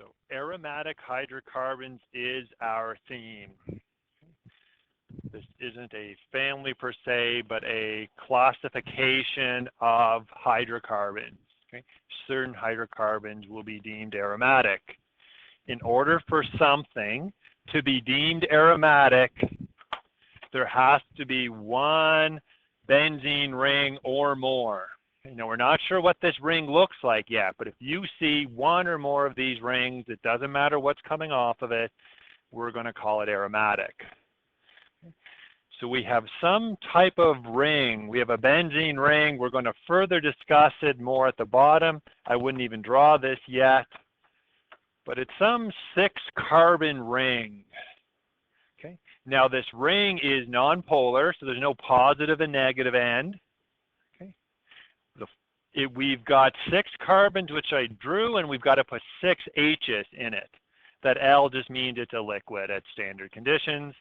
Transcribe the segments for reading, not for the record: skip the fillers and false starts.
So aromatic hydrocarbons is our theme. This isn't a family per se, but a classification of hydrocarbons. Okay? Certain hydrocarbons will be deemed aromatic. In order for something to be deemed aromatic, there has to be one benzene ring or more. You know, we're not sure what this ring looks like yet, but if you see one or more of these rings, it doesn't matter what's coming off of it, we're going to call it aromatic. So we have some type of ring. We have a benzene ring. We're going to further discuss it more at the bottom. I wouldn't even draw this yet, but it's some 6-carbon ring. Okay. Now this ring is nonpolar, so there's no positive and negative end. Okay. We've got 6 carbons, which I drew, and we've got to put 6 H's in it. That L just means it's a liquid at standard conditions.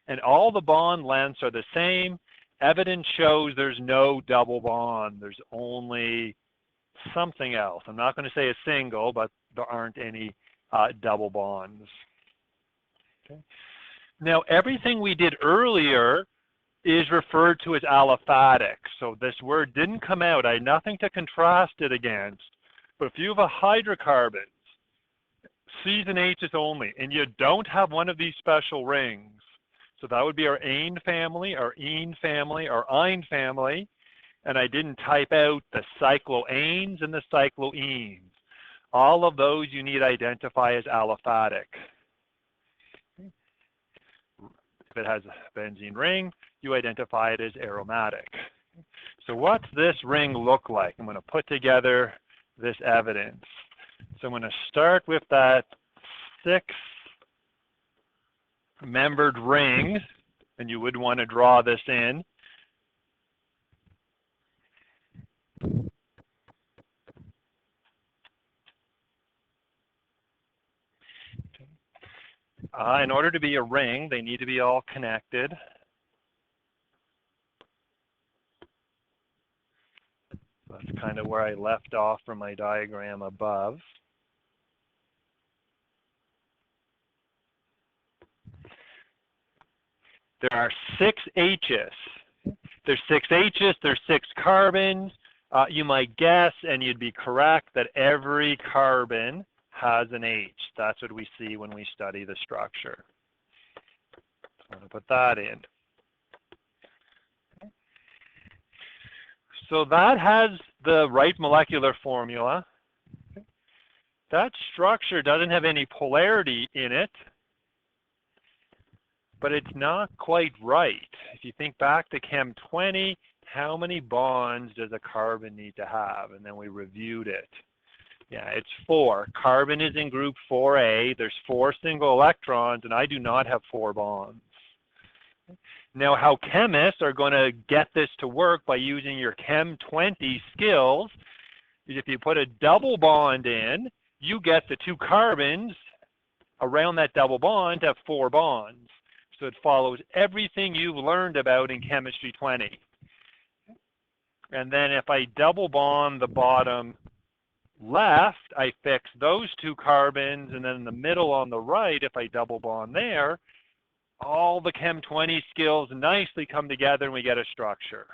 And all the bond lengths are the same. Evidence shows there's no double bond. There's only something else. I'm not going to say a single, but there aren't any double bonds. Okay. Now, everything we did earlier is referred to as aliphatic. So this word didn't come out. I had nothing to contrast it against. But if you have a hydrocarbon, C's and H's only, and you don't have one of these special rings, so that would be our ane family, our ene family, our ine family, and I didn't type out the cycloanes and the cycloenes. All of those you need to identify as aliphatic. If it has a benzene ring, you identify it as aromatic. So what's this ring look like? I'm going to put together this evidence. So I'm going to start with that 6-membered ring, and you would want to draw this in. In order to be a ring, they need to be all connected. That's kind of where I left off from my diagram above. There are 6 H's. There's 6 H's, there's 6 carbons. You might guess, and you'd be correct, that every carbon has an H. That's what we see when we study the structure. I'm going to put that in. So that has the right molecular formula. That structure doesn't have any polarity in it, but it's not quite right. If you think back to Chem 20, how many bonds does a carbon need to have? And then we reviewed it. Yeah, it's 4. Carbon is in group 4A. There's 4 single electrons, and I do not have 4 bonds. Now, how chemists are going to get this to work by using your Chem 20 skills is if you put a double bond in, you get the 2 carbons around that double bond to have 4 bonds. So it follows everything you've learned about in Chemistry 20. And then if I double bond the bottom left, I fix those 2 carbons, and then in the middle on the right, if I double bond there, all the Chem 20 skills nicely come together and we get a structure.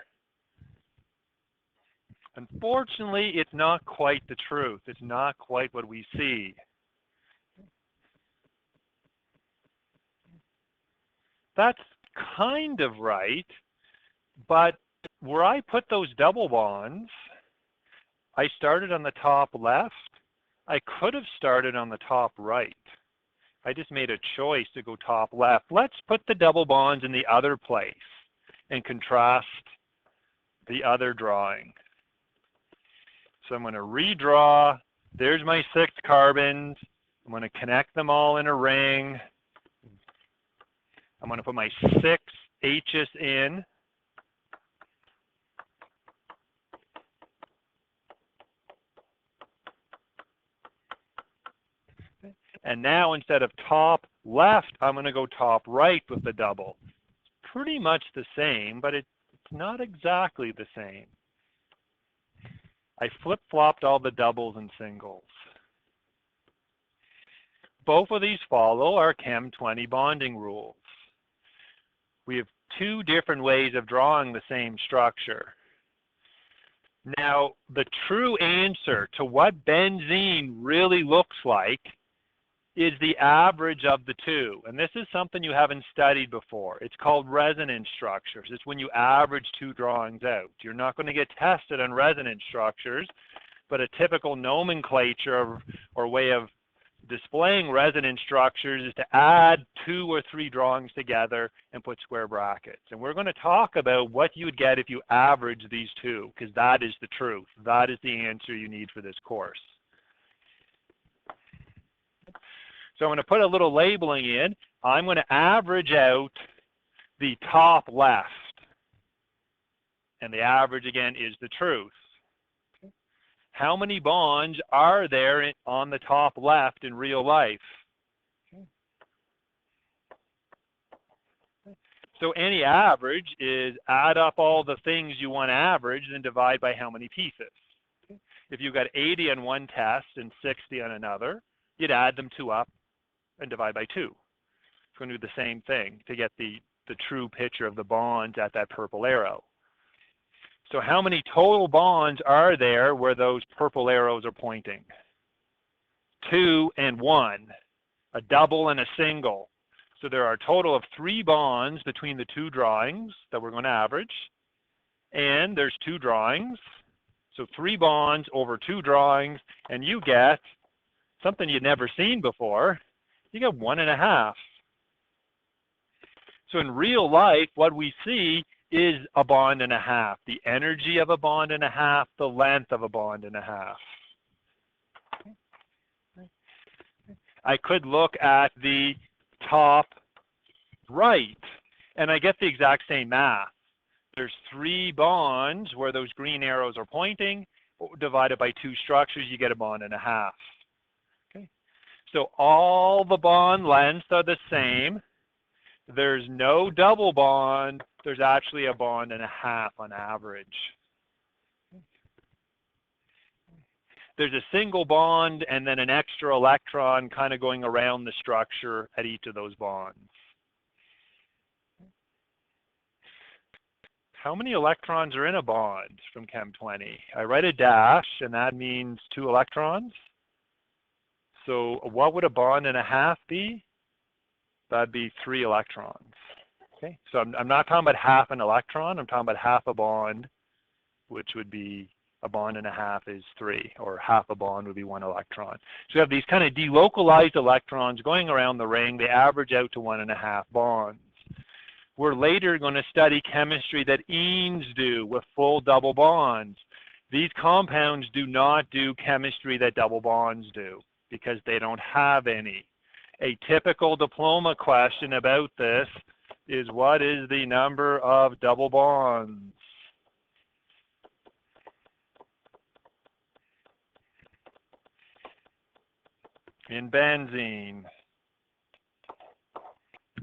Unfortunately, it's not quite the truth. It's not quite what we see. That's kind of right, but where I put those double bonds, I started on the top left. I could have started on the top right. I just made a choice to go top left. Let's put the double bonds in the other place and contrast the other drawing. So I'm going to redraw. There's my 6 carbons. I'm going to connect them all in a ring. I'm going to put my 6 H's in. And now instead of top left, I'm going to go top right with the double. It's pretty much the same, but it's not exactly the same. I flip-flopped all the doubles and singles. both of these follow our Chem 20 bonding rules. We have two different ways of drawing the same structure. Now, the true answer to what benzene really looks like is the average of the two. And this is something you haven't studied before. It's called resonance structures. It's when you average two drawings out. You're not going to get tested on resonance structures, but a typical nomenclature or way of displaying resonance structures is to add 2 or 3 drawings together and put square brackets. And we're going to talk about what you would get if you average these two, because that is the truth. That is the answer you need for this course. So I'm going to put a little labeling in. I'm going to average out the top left. And the average, again, is the truth. How many bonds are there on the top left in real life? So any average is add up all the things you want to average and divide by how many pieces. If you got 80 on one test and 60 on another, you'd add them 2 up and divide by 2. It's going to do the same thing to get the true picture of the bonds at that purple arrow. So how many total bonds are there where those purple arrows are pointing? 2 and 1, a double and a single. So there are a total of 3 bonds between the 2 drawings that we're going to average. And there's 2 drawings. So 3 bonds over 2 drawings, and you get something you'd never seen before. You get 1.5. So in real life, what we see is a bond and a half, the energy of a bond and a half, the length of a bond and a half. I could look at the top right, and I get the exact same math. There's 3 bonds where those green arrows are pointing, divided by 2 structures, you get a bond and a half. Okay. So all the bond lengths are the same. There's no double bond. There's actually a bond and a half on average. There's a single bond and then an extra electron kind of going around the structure at each of those bonds. How many electrons are in a bond from Chem 20? I write a dash, and that means 2 electrons. So what would a bond and a half be? That'd be 3 electrons. Okay, so I'm not talking about half an electron. I'm talking about half a bond, which would be a bond and a half is 3, or half a bond would be 1 electron. So you have these kind of delocalized electrons going around the ring. They average out to 1.5 bonds. We're later going to study chemistry that enes do with full double bonds. These compounds do not do chemistry that double bonds do because they don't have any. A typical diploma question about this is what is the number of double bonds? In benzene.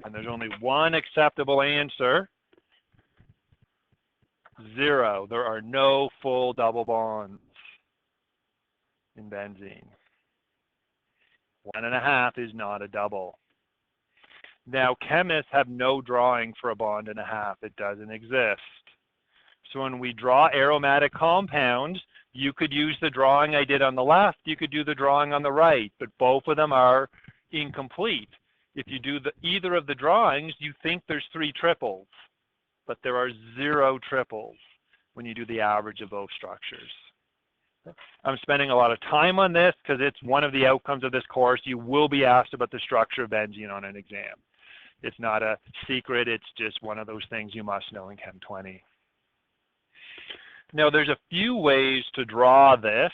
And there's only one acceptable answer. 0. There are no full double bonds in benzene. 1.5 is not a double. Now, chemists have no drawing for a bond and a half. It doesn't exist. So when we draw aromatic compounds, you could use the drawing I did on the left. You could do the drawing on the right, but both of them are incomplete. If you do either of the drawings, you think there's 3 triples, but there are 0 triples when you do the average of both structures. I'm spending a lot of time on this because it's one of the outcomes of this course. You will be asked about the structure of benzene on an exam. It's not a secret. It's just one of those things you must know in Chem 20. Now, there's a few ways to draw this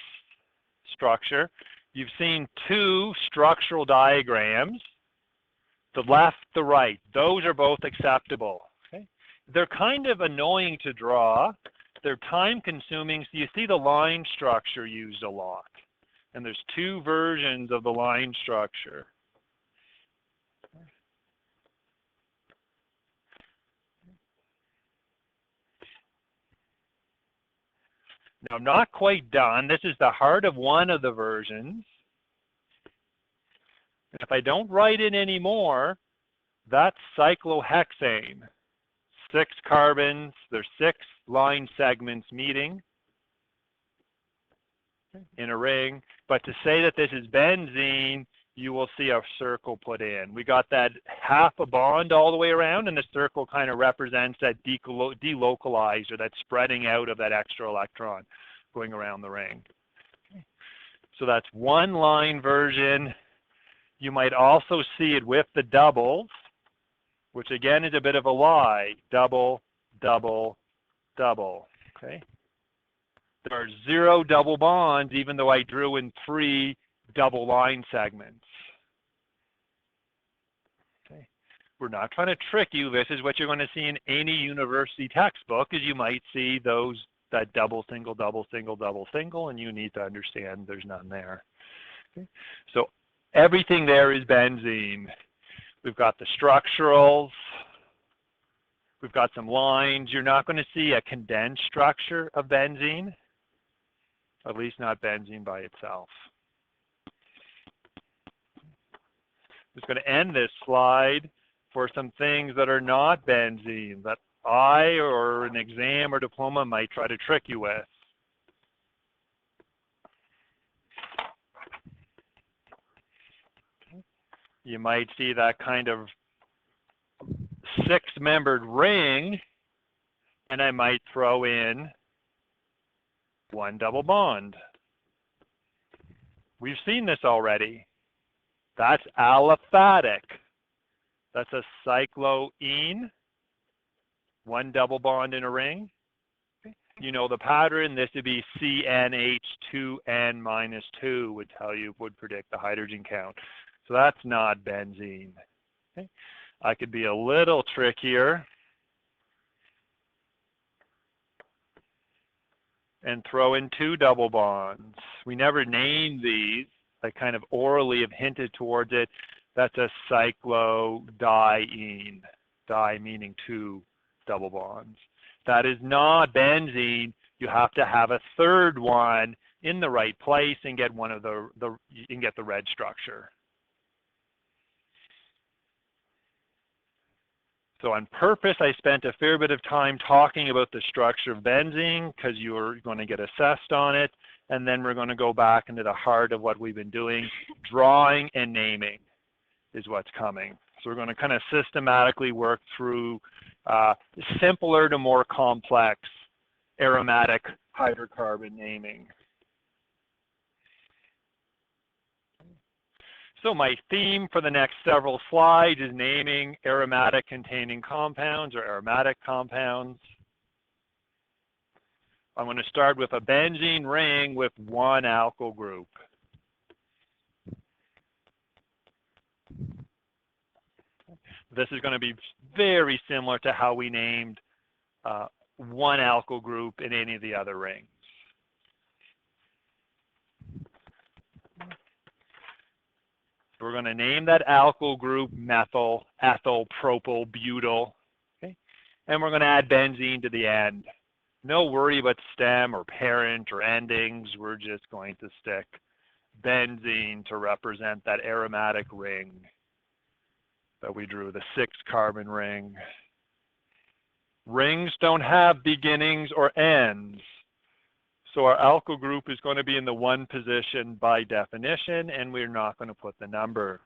structure. You've seen 2 structural diagrams, the left, the right. Those are both acceptable. Okay? They're kind of annoying to draw. They're time consuming. So you see the line structure used a lot. And there's 2 versions of the line structure. Now, I'm not quite done. This is the heart of one of the versions. And if I don't write it anymore, that's cyclohexane. 6 carbons, there's 6 line segments meeting in a ring. But to say that this is benzene, you will see a circle put in. We got that half a bond all the way around, and the circle kind of represents that delocalizer, that spreading out of that extra electron going around the ring. So that's one line version. You might also see it with the doubles, which again is a bit of a lie. Double, double, double. Okay. There are 0 double bonds, even though I drew in 3 double line segments. Okay. We're not trying to trick you. This is what you're going to see in any university textbook, is you might see that double, single, double, single, double, single, and you need to understand there's none there. Okay. So everything there is benzene. We've got the structurals. We've got some lines. You're not going to see a condensed structure of benzene, at least not benzene by itself. I'm just going to end this slide for some things that are not benzene that I or an exam or diploma might try to trick you with. You might see that kind of 6-membered ring, and I might throw in 1 double bond. We've seen this already. That's aliphatic. That's a cycloene, 1 double bond in a ring. You know the pattern. This would be CnH2n-2 would predict the hydrogen count. So that's not benzene. Okay. I could be a little trickier and throw in 2 double bonds. We never named these. I kind of orally have hinted towards it. That's a cyclodiene. Di meaning 2 double bonds. That is not benzene. You have to have a 3rd one in the right place and get one of the red structure. So on purpose, I spent a fair bit of time talking about the structure of benzene because you're going to get assessed on it. And then we're going to go back into the heart of what we've been doing. Drawing and naming is what's coming. So we're going to kind of systematically work through simpler to more complex aromatic hydrocarbon naming. So my theme for the next several slides is naming aromatic containing compounds or aromatic compounds. I'm going to start with a benzene ring with 1 alkyl group. This is going to be very similar to how we named 1 alkyl group in any of the other rings. We're going to name that alkyl group methyl, ethyl, propyl, butyl. Okay? And we're going to add benzene to the end. No worry about stem or parent or endings. We're just going to stick benzene to represent that aromatic ring that we drew, the 6-carbon ring. Rings don't have beginnings or ends. So our alkyl group is going to be in the 1 position by definition, and we're not going to put the number.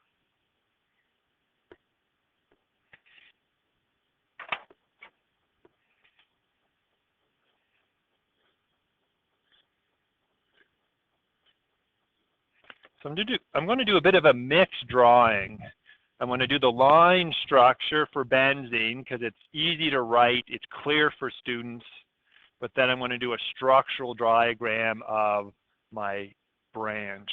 So I'm going to do a bit of a mixed drawing. I'm going to do the line structure for benzene because it's easy to write, it's clear for students. But then I'm going to do a structural diagram of my branch.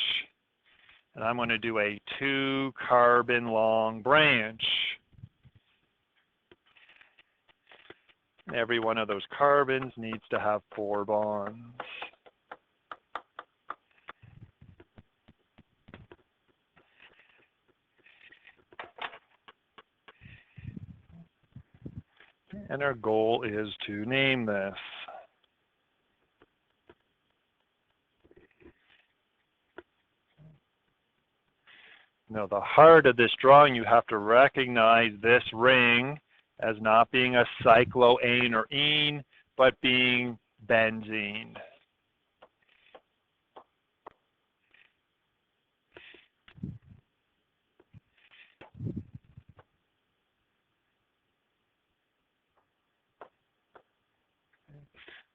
And I'm going to do a 2-carbon long branch. Every one of those carbons needs to have 4 bonds. And our goal is to name this. Now the heart of this drawing, you have to recognize this ring as not being a cycloane or ene, but being benzene.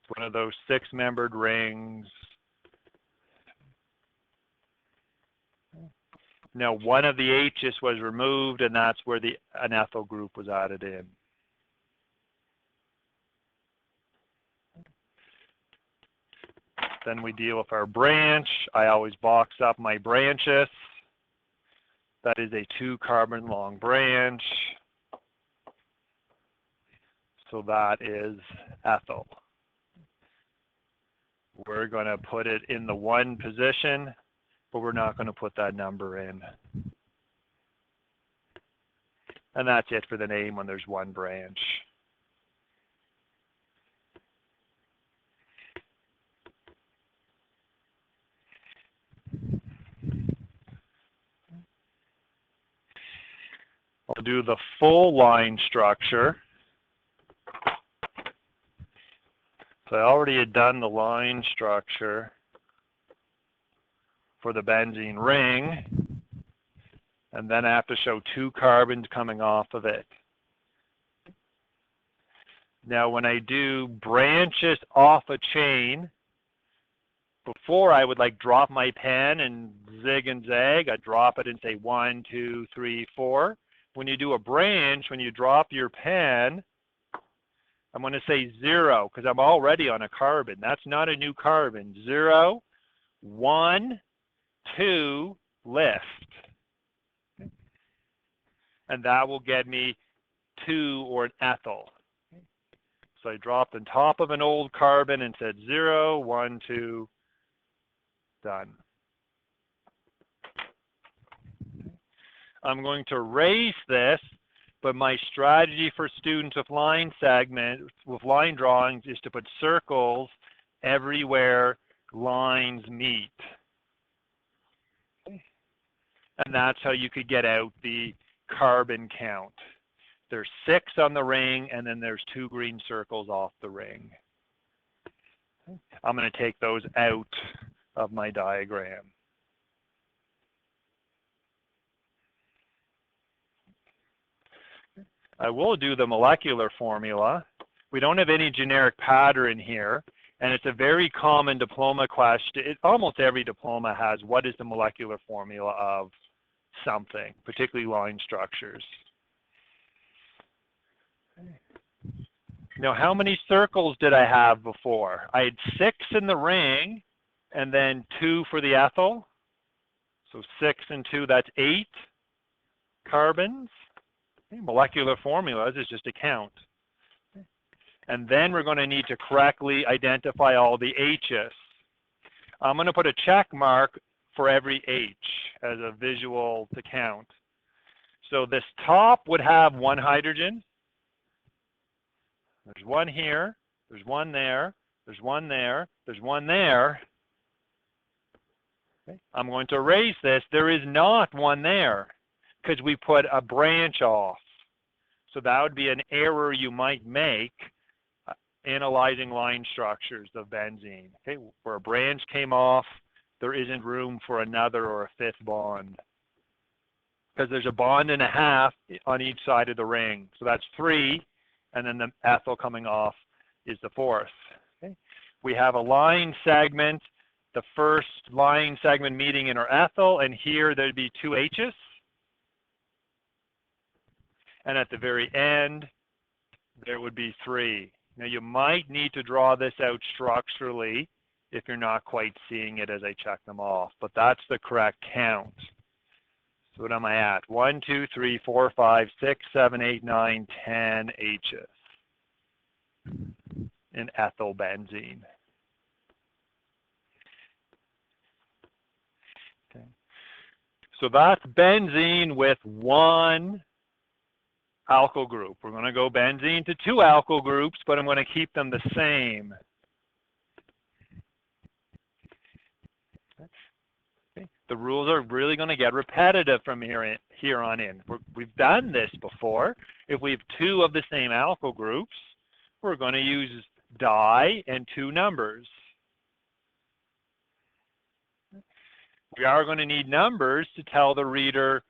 It's one of those six-membered rings. Now one of the H's was removed, and that's where an ethyl group was added in. Then we deal with our branch. I always box up my branches. That is a 2-carbon long branch. So that is ethyl. We're going to put it in the 1 position, but we're not going to put that number in. And that's it for the name when there's 1 branch. I'll do the full line structure. So I already had done the line structure for the benzene ring, and then I have to show 2 carbons coming off of it. Now when I do branches off a chain, before I would like drop my pen and zig and zag. I'd drop it and say 1, 2, 3, 4. When you do a branch, when you drop your pen, I'm going to say 0 because I'm already on a carbon. That's not a new carbon. 0, 1, 2, lift. And that will get me 2 or an ethyl. So I dropped on top of an old carbon and said 0, 1, 2, done. I'm going to erase this, but my strategy for students with line drawings is to put circles everywhere lines meet. And that's how you could get out the carbon count. There's 6 on the ring, and then there's 2 green circles off the ring. I'm going to take those out of my diagram. I will do the molecular formula. We don't have any generic pattern here, and it's a very common diploma question. Almost every diploma has what is the molecular formula of something, particularly line structures. Now, how many circles did I have before? I had 6 in the ring, and then 2 for the ethyl. So 6 and 2, that's 8 carbons. Molecular formulas is just a count. And then we're going to need to correctly identify all the H's. I'm going to put a check mark for every H as a visual to count. So this top would have 1 hydrogen. There's 1 here, there's 1 there, there's 1 there, there's 1 there. Okay. I'm going to erase this. There is not 1 there because we put a branch off. So that would be an error you might make analyzing line structures of benzene. Okay, where a branch came off, there isn't room for another or a 5th bond because there's a bond and a half on each side of the ring. So that's 3, and then the ethyl coming off is the 4th. Okay. We have a line segment, the first line segment meeting in our ethyl, and here there'd be 2 H's. And at the very end, there would be 3. Now you might need to draw this out structurally if you're not quite seeing it as I check them off, but that's the correct count. So what am I at? 1, 2, 3, 4, 5, 6, 7, 8, 9, 10 H's in ethyl benzene. Okay. So that's benzene with 1 alkyl group. We're going to go benzene to 2 alkyl groups, but I'm going to keep them the same. Okay. The rules are really going to get repetitive from here on in. We've done this before. If we have two of the same alkyl groups, we're going to use di and two numbers. We are going to need numbers to tell the reader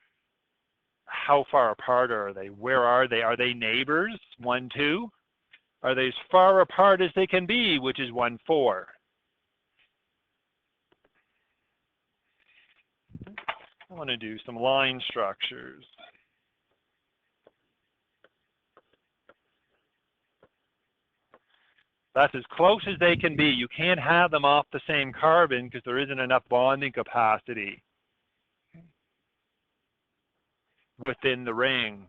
how far apart are they? Where are they? Are they neighbors? 1, 2? Are they as far apart as they can be, which is 1, 4? I want to do some line structures. That's as close as they can be. You can't have them off the same carbon because there isn't enough bonding capacity within the ring.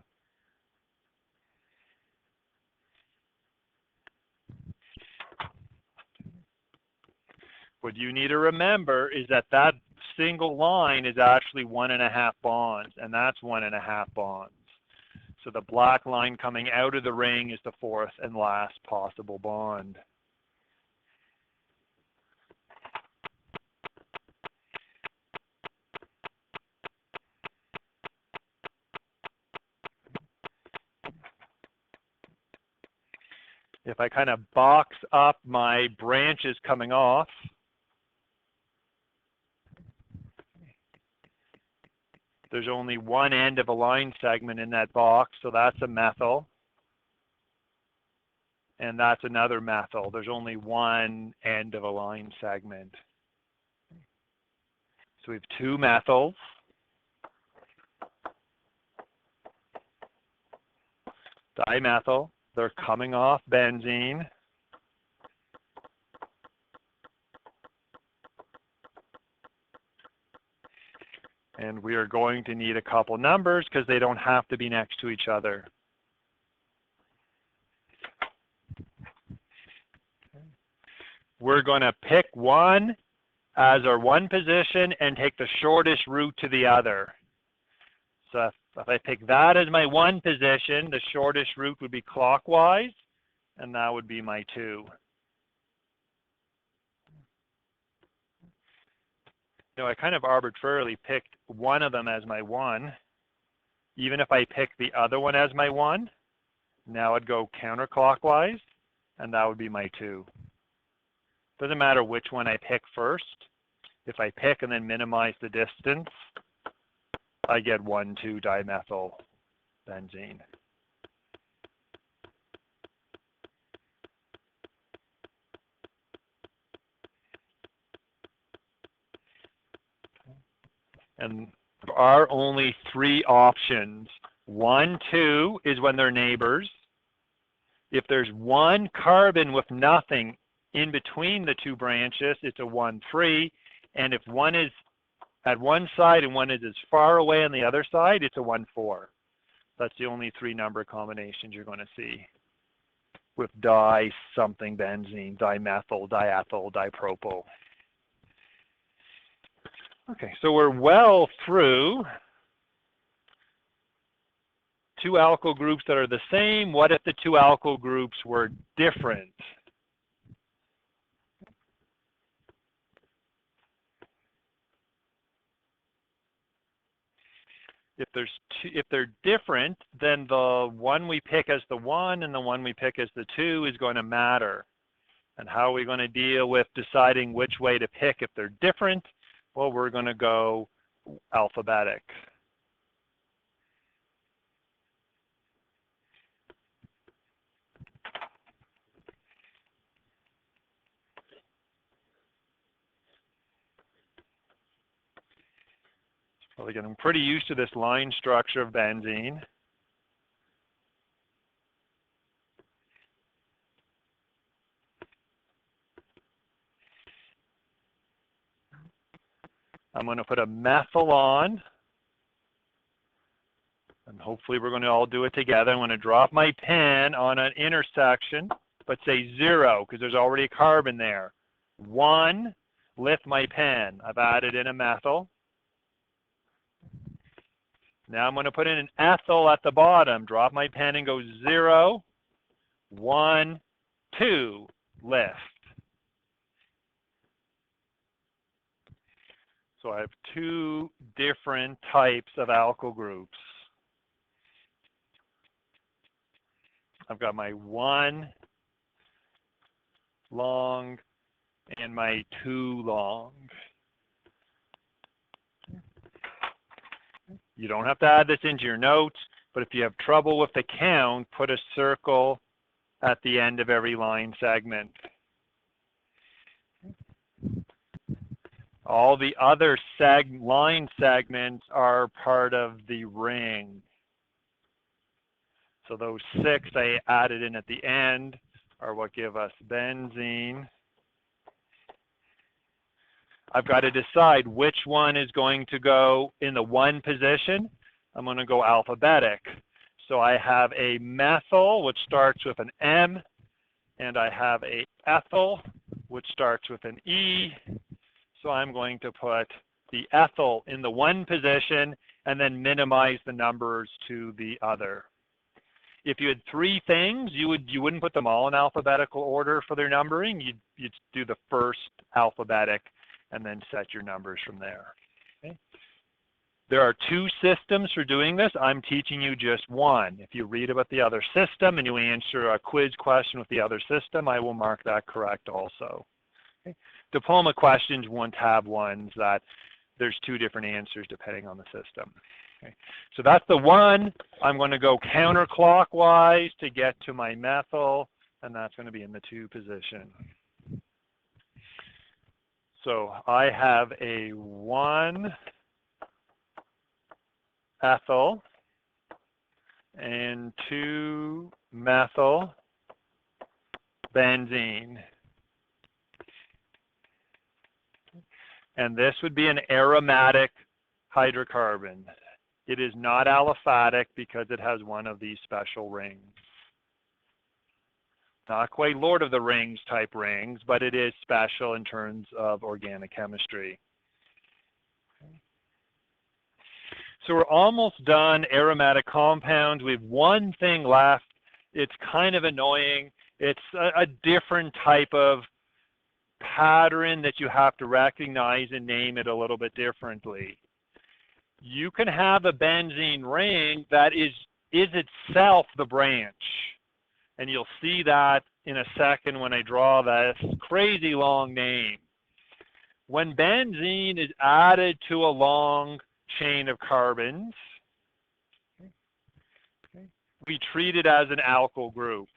What you need to remember is that that single line is actually 1.5 bonds, and that's 1.5 bonds. So the black line coming out of the ring is the fourth and last possible bond. If I kind of box up my branches coming off, there's only one end of a line segment in that box, so that's a methyl. And that's another methyl. There's only one end of a line segment. So we have two methyls. Dimethyl. They're coming off benzene. And we are going to need a couple numbers because they don't have to be next to each other. We're going to pick one as our one position and take the shortest route to the other. So if I pick that as my one position, the shortest route would be clockwise, and that would be my 2. So I kind of arbitrarily picked one of them as my 1. Even if I pick the other one as my 1, now I'd go counterclockwise, and that would be my 2. Doesn't matter which one I pick first. If I pick and then minimize the distance, I get 1, 2 dimethyl benzene. And there are only 3 options. 1, 2 is when they're neighbors. If there's one carbon with nothing in between the 2 branches, it's a 1, 3. And if one is at one side and one is as far away on the other side, it's a 1, 4. That's the only 3 number combinations you're going to see with di something benzene, dimethyl, diethyl, dipropyl. Okay, so we're well through 2 alkyl groups that are the same. What if the 2 alkyl groups were different? If they're different, then the one we pick as the 1 and the one we pick as the 2 is going to matter. And how are we going to deal with deciding which way to pick if they're different? Well, we're going to go alphabetic. Well, again, I'm pretty used to this line structure of benzene. I'm going to put a methyl on. And hopefully we're going to all do it together. I'm going to drop my pen on an intersection, but say 0 because there's already a carbon there. 1, lift my pen. I've added in a methyl. Now I'm going to put in an ethyl at the bottom. Drop my pen and go 0, 1, 2, lift. So I have two different types of alkyl groups. I've got my 1 long and my 2 long. You don't have to add this into your notes, but if you have trouble with the count, put a circle at the end of every line segment. All the other line segments are part of the ring. So those 6 I added in at the end are what give us benzene. I've got to decide which one is going to go in the 1 position. I'm going to go alphabetic. So I have a methyl, which starts with an M, and I have a ethyl, which starts with an E. So I'm going to put the ethyl in the 1 position and then minimize the numbers to the other. If you had 3 things, you wouldn't put them all in alphabetical order for their numbering. You'd do the first alphabetic and then set your numbers from there. Okay? There are 2 systems for doing this. I'm teaching you just one. If you read about the other system and you answer a quiz question with the other system, I will mark that correct also. Okay? Diploma questions won't have ones that there's 2 different answers depending on the system. Okay. So that's the 1. I'm going to go counterclockwise to get to my methyl, and that's going to be in the 2 position. So I have a 1 ethyl and 2 methyl benzene. And this would be an aromatic hydrocarbon. It is not aliphatic because it has one of these special rings. Not quite Lord of the Rings type rings, but it is special in terms of organic chemistry. Okay. So we're almost done aromatic compounds. We have 1 thing left. It's kind of annoying. It's a different type of pattern that you have to recognize and name it a little bit differently. You can have a benzene ring that is itself the branch. And you'll see that in a second when I draw this crazy long name. When benzene is added to a long chain of carbons, we treat it as an alkyl group.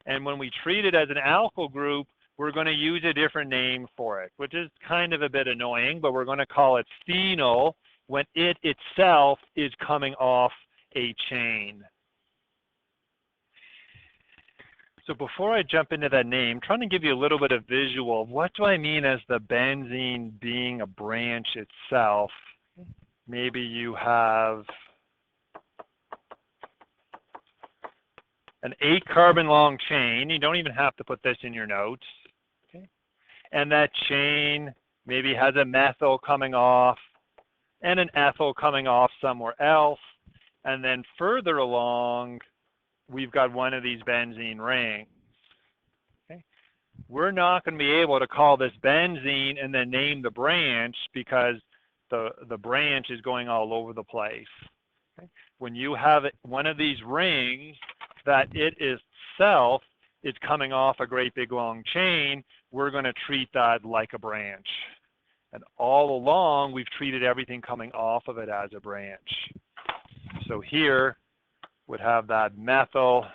And when we treat it as an alkyl group, we're going to use a different name for it, which is kind of a bit annoying, but we're going to call it phenyl when it itself is coming off a chain. So before I jump into that name, I'm trying to give you a little bit of visual of what do I mean as the benzene being a branch itself. Maybe you have an 8-carbon long chain. You don't even have to put this in your notes. Okay. And that chain maybe has a methyl coming off and an ethyl coming off somewhere else. And then further along, we've got one of these benzene rings. Okay. We're not going to be able to call this benzene and then name the branch because the branch is going all over the place. Okay. When you have one of these rings that it itself is coming off a great big long chain, we're going to treat that like a branch. And all along, we've treated everything coming off of it as a branch. So here would have that methyl,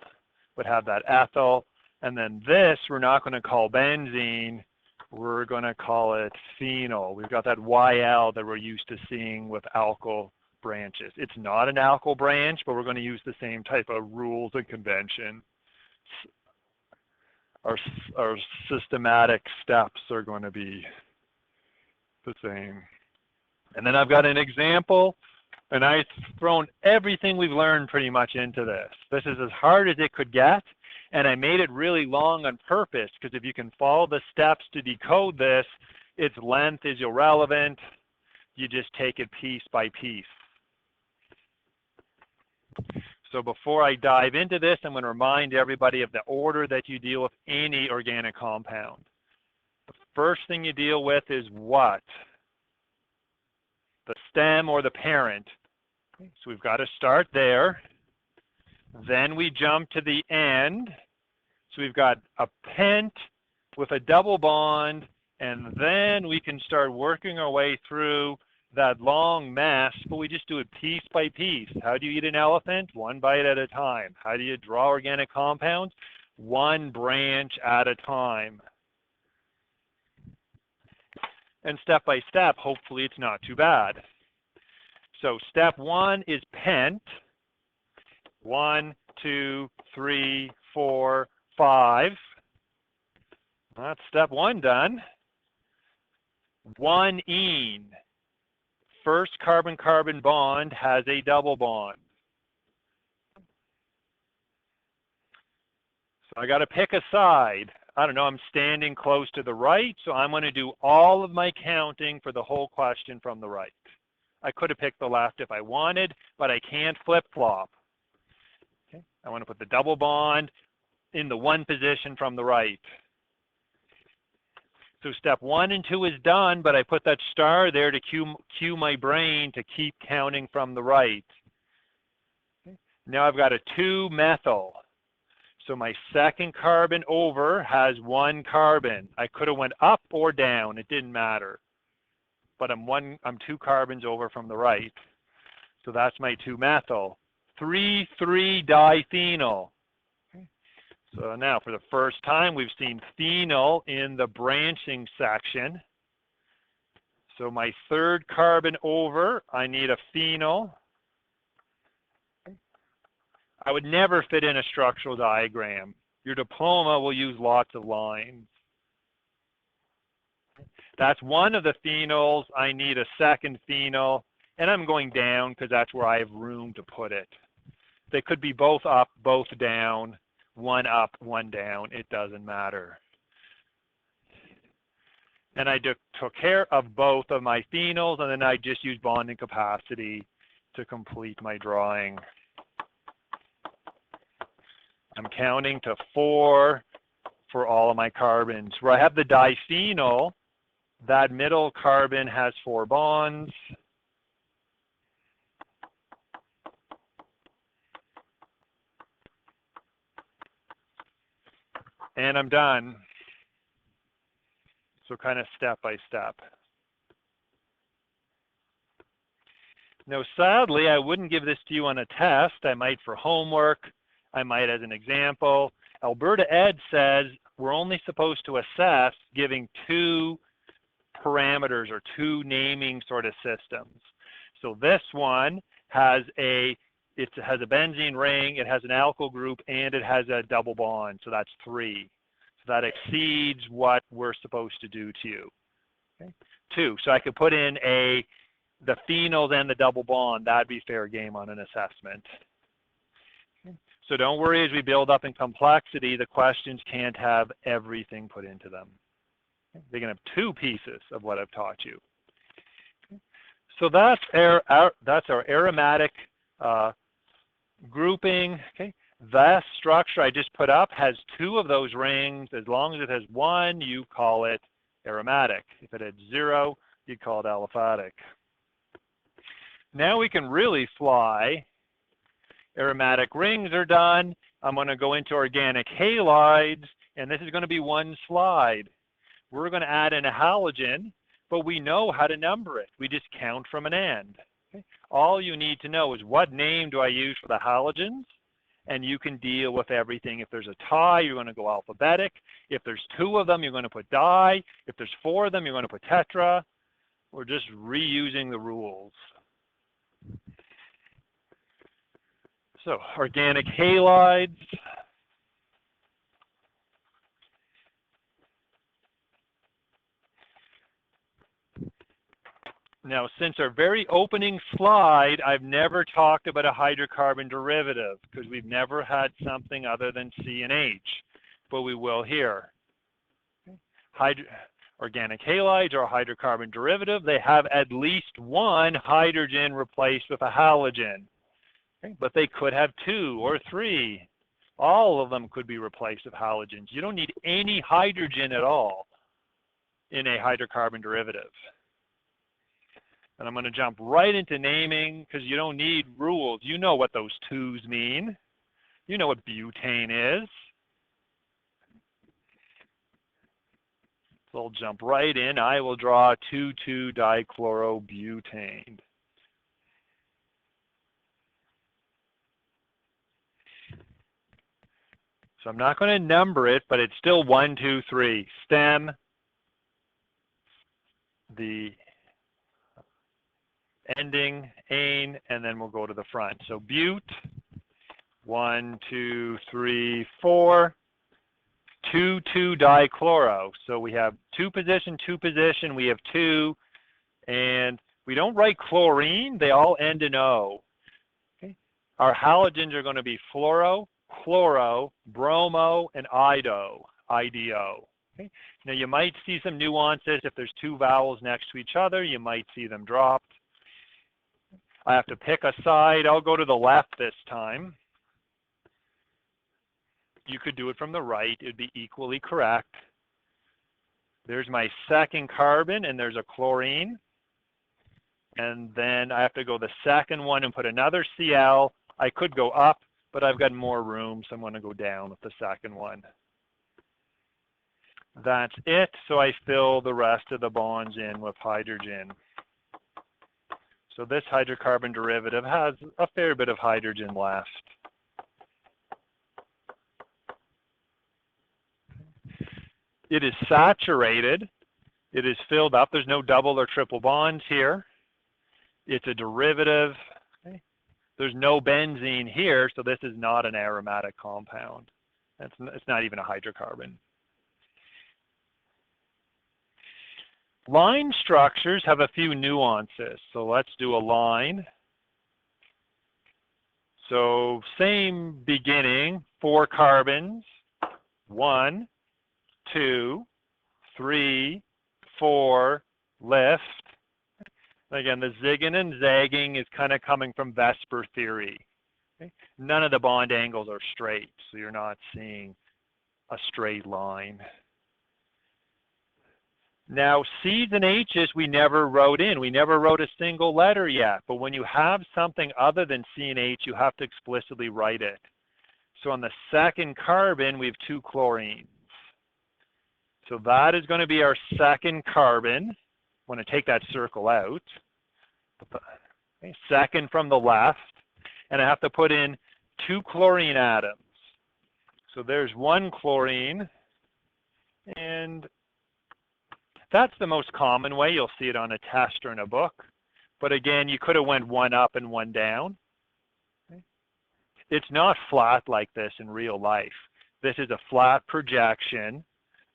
would have that ethyl, and then this we're not going to call benzene, we're going to call it phenyl. We've got that YL that we're used to seeing with alkyl branches. It's not an alkyl branch, but we're going to use the same type of rules and convention. Our systematic steps are going to be the same. And then I've got an example, and I've thrown everything we've learned pretty much into this. This is as hard as it could get, and I made it really long on purpose, because if you can follow the steps to decode this, its length is irrelevant. You just take it piece by piece. So before I dive into this, I'm going to remind everybody of the order that you deal with any organic compound. The First thing you deal with is what? The stem or the parent. So we've got to start there. Then we jump to the end. So we've got a pent with a double bond, and then we can start working our way through that long mess, but we just do it piece by piece. How do you eat an elephant? One bite at a time. How do you draw organic compounds? One branch at a time. And step by step, hopefully it's not too bad. So step one is pent. 1, 2, 3, 4, 5. That's step one done. 1-ene. First carbon-carbon bond has a double bond. So I got to pick a side. I don't know, I'm standing close to the right, so I'm going to do all of my counting for the whole question from the right. I could have picked the left if I wanted, but I can't flip-flop. Okay. I want to put the double bond in the one position from the right. So step 1 and 2 is done, but I put that star there to cue my brain to keep counting from the right. Okay. Now I've got a 2-methyl. So my second carbon over has 1 carbon. I could have went up or down, it didn't matter. But I'm 2 carbons over from the right. So that's my 2-methyl. 3,3-diphenyl. Okay. So now for the first time we've seen phenyl in the branching section. So my third carbon over, I need a phenyl. I would never fit in a structural diagram. Your diploma will use lots of lines. That's one of the phenols. I need a second phenyl, and I'm going down because that's where I have room to put it. They could be both up, both down, one up, one down. It doesn't matter. And I took care of both of my phenols, and then I just used bonding capacity to complete my drawing. I'm counting to 4 for all of my carbons. Where I have the diphenyl, that middle carbon has 4 bonds. And I'm done. So kind of step by step. Now, sadly, I wouldn't give this to you on a test. I might for homework. I might as an example. Alberta Ed says we're only supposed to assess giving 2 parameters or 2 naming sort of systems. So this one has a benzene ring, it has an alkyl group, and it has a double bond. So that's 3. So that exceeds what we're supposed to do to you. Okay. 2. So I could put in the phenols and the double bond. That'd be fair game on an assessment. So don't worry, as we build up in complexity, the questions can't have everything put into them. They can have 2 pieces of what I've taught you. So that's our aromatic grouping. Okay. That structure I just put up has 2 of those rings. As long as it has 1, you call it aromatic. If it had 0, you call it aliphatic. Now we can really fly. Aromatic rings are done. I'm going to go into organic halides, and this is going to be one slide. We're going to add in a halogen, but we know how to number it. We just count from an end. Okay. All you need to know is what name do I use for the halogens, and you can deal with everything. If there's a tie, you're going to go alphabetic. If there's 2 of them, you're going to put di. If there's 4 of them, you're going to put tetra. We're just reusing the rules. So organic halides. Now, since our very opening slide, I've never talked about a hydrocarbon derivative because we've never had something other than C and H, but we will here. Organic halides are a hydrocarbon derivative. They have at least 1 hydrogen replaced with a halogen. Okay. But they could have 2 or 3. All of them could be replaced with halogens. You don't need any hydrogen at all. in a hydrocarbon derivative. And I'm going to jump right into naming because you don't need rules. You know what those 2s mean. You know what butane is. So I'll jump right in. I will draw 2,2-dichlorobutane. So I'm not going to number it, but it's still 1, 2, 3. Stem, the ending, ane, and then we'll go to the front. So bute, 1, 2, 3, 4. 2,2-dichloro. So we have 2 position, 2 position. We have 2, and we don't write chlorine. They all end in O. Okay. Our halogens are going to be fluoro, chloro, bromo, and ido. Okay. Now you might see some nuances. If there's 2 vowels next to each other, you might see them dropped. I have to pick a side. I'll go to the left this time. You could do it from the right. It would be equally correct. There's my second carbon, and there's a chlorine. And then I have to go the second one and put another Cl. I could go up, but I've got more room, so I'm going to go down with the second one. That's it. So I fill the rest of the bonds in with hydrogen. So this hydrocarbon derivative has a fair bit of hydrogen left. It is saturated. It is filled up. There's no double or triple bonds here. It's a derivative. Okay. There's no benzene here, so this is not an aromatic compound. It's not even a hydrocarbon. Line structures have a few nuances. So let's do a line. So same beginning, 4 carbons, 1, 2, 3, 4, lift. Again, the zigging and zagging is kind of coming from Vesper theory. Okay? None of the bond angles are straight, so you're not seeing a straight line. Now, C's and H's we never wrote in. We never wrote a single letter yet. But when you have something other than C and H, you have to explicitly write it. So on the second carbon, we have 2 chlorines. So that is going to be our second carbon. I want to take that circle out. Okay, second from the left. And I have to put in 2 chlorine atoms. So there's 1 chlorine. And that's the most common way. You'll see it on a test or in a book. But again, you could have went 1 up and 1 down. Okay. It's not flat like this in real life. This is a flat projection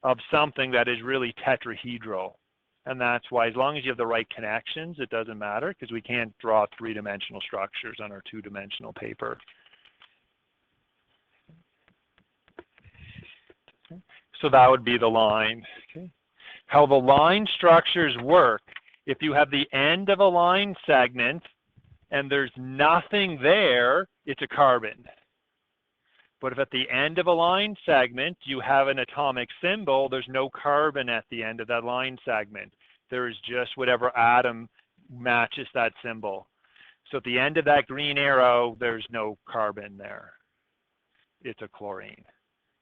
of something that is really tetrahedral. And that's why as long as you have the right connections, it doesn't matter because we can't draw 3-dimensional structures on our 2-dimensional paper. Okay. So that would be the line. Okay. How the line structures work, if you have the end of a line segment and there's nothing there, it's a carbon. But if at the end of a line segment you have an atomic symbol, there's no carbon at the end of that line segment. There is just whatever atom matches that symbol. So at the end of that green arrow, there's no carbon there. It's a chlorine.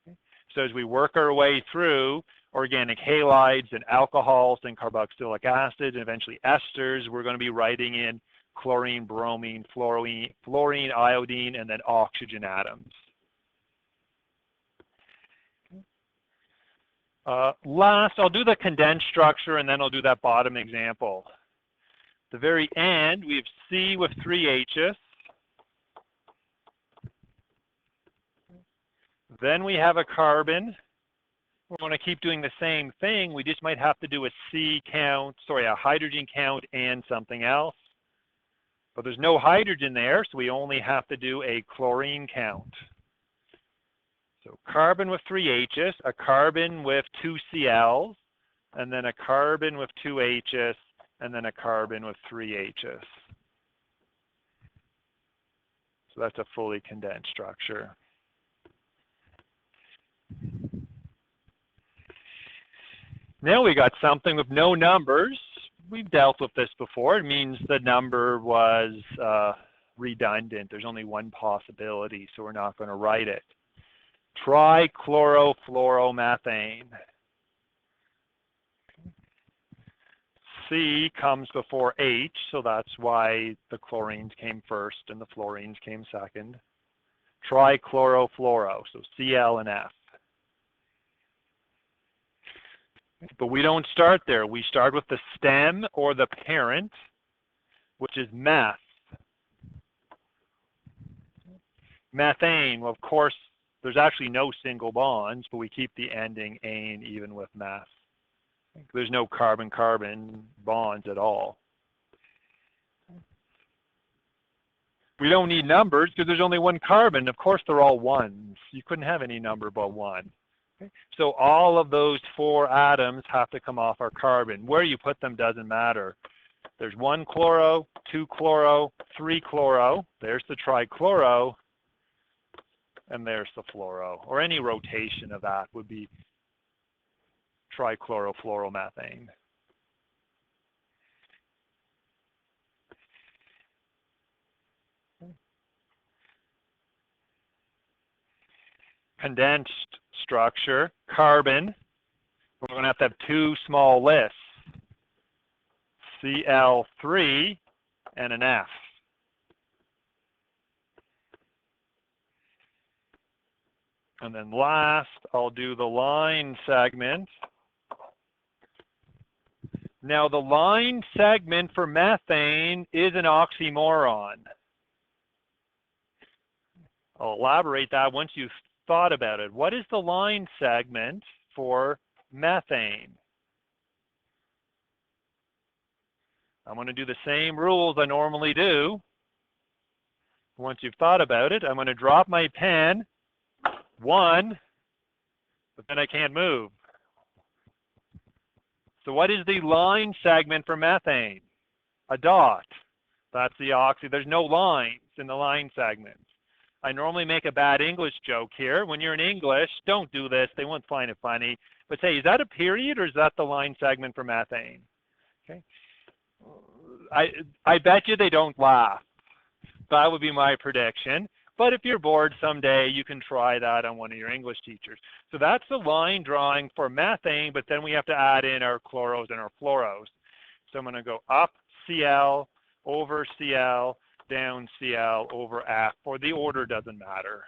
Okay. So as we work our way through organic halides and alcohols and carboxylic acid and eventually esters, we're going to be writing in chlorine, bromine, fluorine, iodine, and then oxygen atoms. Last, I'll do the condensed structure and then I'll do that bottom example. At the very end, we have C with 3 H's. Then we have a carbon. We want to keep doing the same thing. We just might have to do a a hydrogen count and something else. But there's no hydrogen there, so we only have to do a chlorine count. So carbon with 3 H's, a carbon with 2 Cl's, and then a carbon with 2 H's, and then a carbon with 3 H's. So that's a fully condensed structure. Now we got something with no numbers. We've dealt with this before. It means the number was redundant. There's only one possibility, so we're not going to write it. Trichlorofluoromethane. C comes before H, so that's why the chlorines came first and the fluorines came second. Trichlorofluoro, so Cl and F. But we don't start there. We start with the stem or the parent, which is meth. Methane, well, of course, there's actually no single bonds, but we keep the ending ane even with meth. There's no carbon-carbon bonds at all. We don't need numbers because there's only one carbon. Of course, they're all ones. You couldn't have any number but one. Okay? So all of those 4 atoms have to come off our carbon. Where you put them doesn't matter. There's 1 chloro, 2 chloro, 3 chloro. There's the trichloro, and there's the fluoro. Or any rotation of that would be trichlorofluoromethane. Condensed structure, carbon. We're going to have 2 small lists, Cl3 and an F. And then last, I'll do the line segment. Now, the line segment for methane is an oxymoron. I'll elaborate that once you've thought about it. What is the line segment for methane? I'm going to do the same rules I normally do. Once you've thought about it, I'm going to drop my pen, 1, but then I can't move. So what is the line segment for methane? A dot. That's the oxy. There's no lines in the line segment. I normally make a bad English joke here. When you're in English, don't do this. They won't find it funny. But say, is that a period or is that the line segment for methane? Okay. I bet you they don't laugh. That would be my prediction. But if you're bored someday, you can try that on one of your English teachers. So that's the line drawing for methane, but then we have to add in our chloros and our fluoros. So I'm going to go up Cl, over Cl, down Cl, over F, or the order doesn't matter.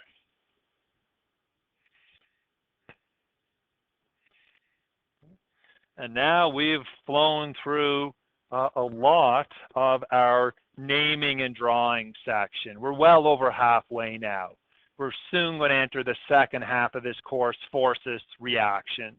And now we've flown through a lot of our naming and drawing section. We're well over halfway now. We're soon going to enter the second half of this course, forces, reactions.